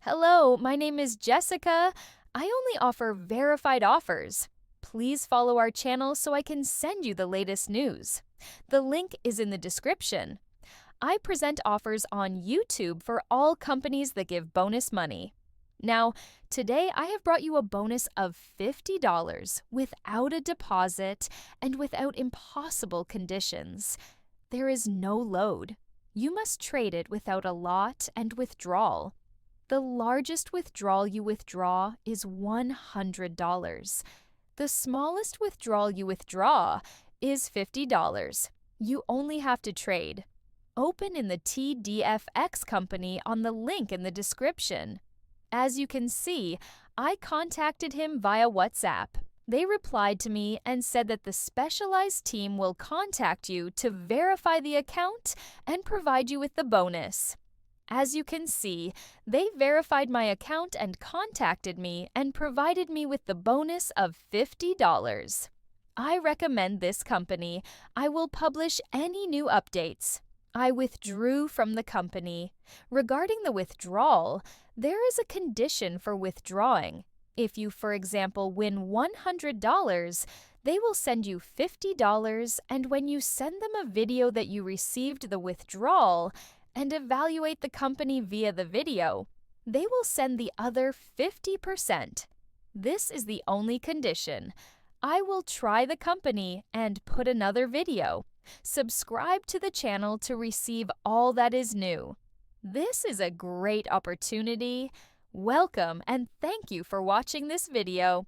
Hello, my name is Jessica. I only offer verified offers. Please follow our channel so I can send you the latest news. The link is in the description. I present offers on YouTube for all companies that give bonus money. Now, today I have brought you a bonus of $50 without a deposit and without impossible conditions. There is no load. You must trade it without a lot and withdrawal. The largest withdrawal you withdraw is $100. The smallest withdrawal you withdraw is $50. You only have to trade. Open in the TDFX company on the link in the description. As you can see, I contacted him via WhatsApp. They replied to me and said that the specialized team will contact you to verify the account and provide you with the bonus. As you can see, they verified my account and contacted me and provided me with the bonus of $50. I recommend this company. I will publish any new updates. I withdrew from the company. Regarding the withdrawal, there is a condition for withdrawing. If you, for example, win $100, they will send you $50, and when you send them a video that you received the withdrawal, and evaluate the company via the video, they will send the other 50%. This is the only condition. I will try the company and put another video. Subscribe to the channel to receive all that is new. This is a great opportunity. Welcome and thank you for watching this video.